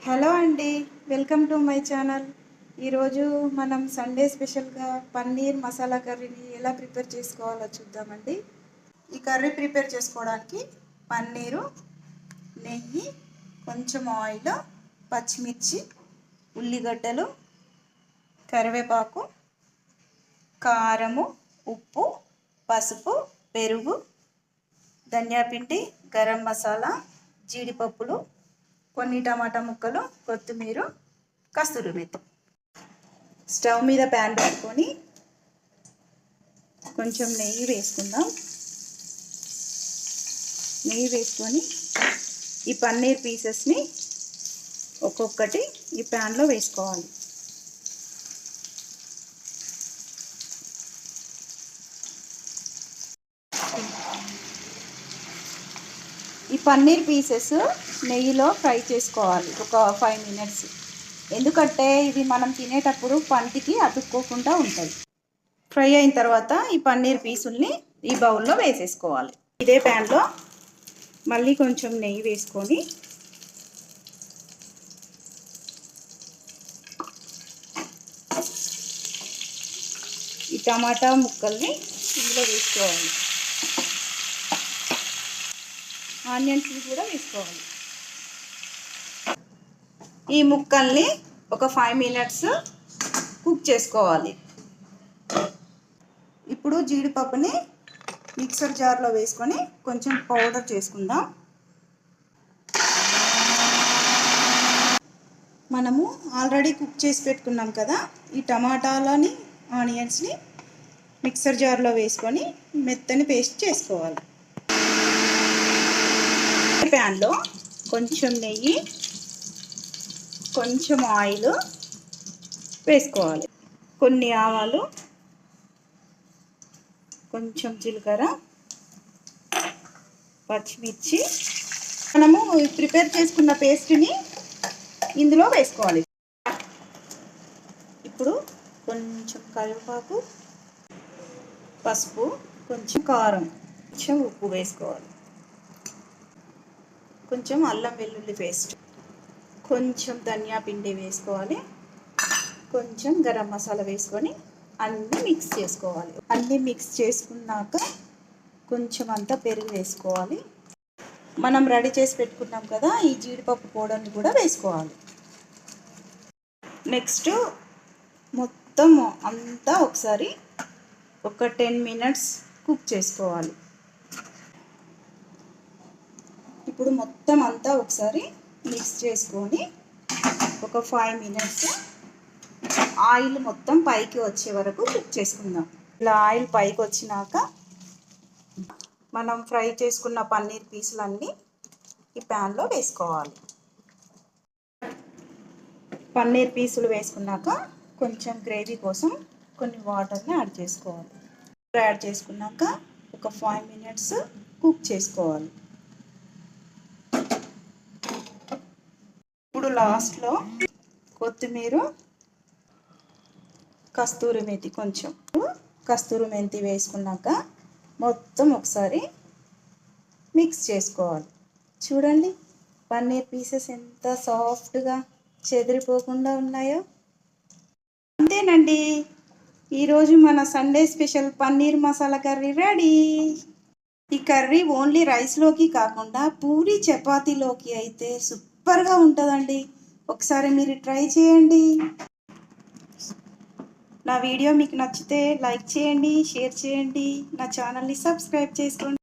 Hello అండి, welcome to my channel. ఈరోజు మనం సండే స్పెషల్గా పన్నీర్ మసాలా కర్రీని ఎలా ప్రిపేర్ చేసుకోవాలో చూద్దామండి. ఈ కర్రీ ప్రిపేర్ చేసుకోవడానికి పన్నీరు, నెయ్యి, కొంచెం ఆయిల్, పచ్చిమిర్చి, ఉల్లిగడ్డలు, కరివేపాకు, కారము, ఉప్పు, పసుపు, పెరుగు, ధనియా పిండి, గరం మసాలా, జీడిపప్పులు, కొన్ని టమాటా ముక్కలు, కొత్తిమీర, కస్తూరి మేతి. స్టవ్ మీద ప్యాన్ పెట్టుకొని కొంచెం నెయ్యి వేసుకుందాం. నెయ్యి వేసుకొని ఈ పన్నీర్ పీసెస్ని ఒక్కొక్కటి ఈ ప్యాన్లో వేసుకోవాలి. ఈ పన్నీర్ పీసెస్ నెయ్యిలో ఫ్రై చేసుకోవాలి ఒక 5 minutes. ఎందుకంటే ఇవి మనం తినేటప్పుడు పంటికి అతుక్కోకుండా ఉంటాయి. ఫ్రై అయిన తర్వాత ఈ పన్నీర్ పీసుల్ని ఈ బౌల్లో వేసేసుకోవాలి. ఇదే ప్యాన్లో మళ్ళీ కొంచెం నెయ్యి వేసుకొని ఈ టమాటా ముక్కల్ని ఇందులో వేసుకోవాలి. ఆనియన్స్ కూడా వేసుకోవాలి. ఈ ముక్కల్ని ఒక 5 minutes కుక్ చేసుకోవాలి. ఇప్పుడు జీడిపప్పుని మిక్సర్ జార్లో వేసుకొని కొంచెం పౌడర్ చేసుకుందాం. మనము ఆల్రెడీ కుక్ చేసి పెట్టుకున్నాం కదా, ఈ టమాటాలని ఆనియన్స్ని మిక్సర్ జార్లో వేసుకొని మెత్తని పేస్ట్ చేసుకోవాలి. ప్యాన్లో కొంచెం నెయ్యి, కొంచెం ఆయిల్ వేసుకోవాలి. కొన్ని ఆవాలు, కొంచెం జీలకర్ర, పచ్చిమిర్చి, మనము ప్రిపేర్ చేసుకున్న పేస్ట్ని ఇందులో వేసుకోవాలి. ఇప్పుడు కొంచెం కరివేపాకు, పసుపు, కొంచెం కారం, కొంచెం ఉప్పు వేసుకోవాలి. కొంచెం అల్లం వెల్లుల్లి పేస్ట్, కొంచెం ధనియా పిండి వేసుకోవాలి. కొంచెం గరం మసాలా వేసుకొని అన్నీ మిక్స్ చేసుకోవాలి. అన్నీ మిక్స్ చేసుకున్నాక కొంచెం అంతా పెరుగు వేసుకోవాలి. మనం రెడీ చేసి పెట్టుకున్నాం కదా, ఈ జీడిపప్పు పౌడర్ని కూడా వేసుకోవాలి. నెక్స్ట్ మొత్తం అంతా ఒకసారి ఒక 10 minutes కుక్ చేసుకోవాలి. ఇప్పుడు మొత్తం అంతా ఒకసారి మిక్స్ చేసుకొని ఒక 5 minutes ఆయిల్ మొత్తం పైకి వచ్చే వరకు కుక్ చేసుకుందాం. ఇలా ఆయిల్ పైకి వచ్చినాక మనం ఫ్రై చేసుకున్న పన్నీర్ పీసులన్నీ ఈ ప్యాన్లో వేసుకోవాలి. పన్నీర్ పీసులు వేసుకున్నాక కొంచెం గ్రేవీ కోసం కొన్ని వాటర్ని యాడ్ చేసుకోవాలి. యాడ్ చేసుకున్నాక ఒక 5 minutes కుక్ చేసుకోవాలి. ఇప్పుడు లాస్ట్లో కొత్తిమీర, కస్తూరి మేతి, కొంచెం కస్తూరి మెంతి వేసుకున్నాక మొత్తం ఒకసారి మిక్స్ చేసుకోవాలి. చూడండి పన్నీర్ పీసెస్ ఎంత సాఫ్ట్గా చెదిరిపోకుండా ఉన్నాయో. అంతేనండి, ఈరోజు మన Sunday special paneer masala curry ready. ఈ కర్రీ ఓన్లీ రైస్లోకి కాకుండా పూరి చపాతీలోకి అయితే సూపర్గా ఉంటుందండి. ఒకసారి మీరు ట్రై చేయండి. నా వీడియో మీకు నచ్చితే లైక్ చేయండి, షేర్ చేయండి, నా ఛానల్ని సబ్స్క్రైబ్ చేసుకోండి.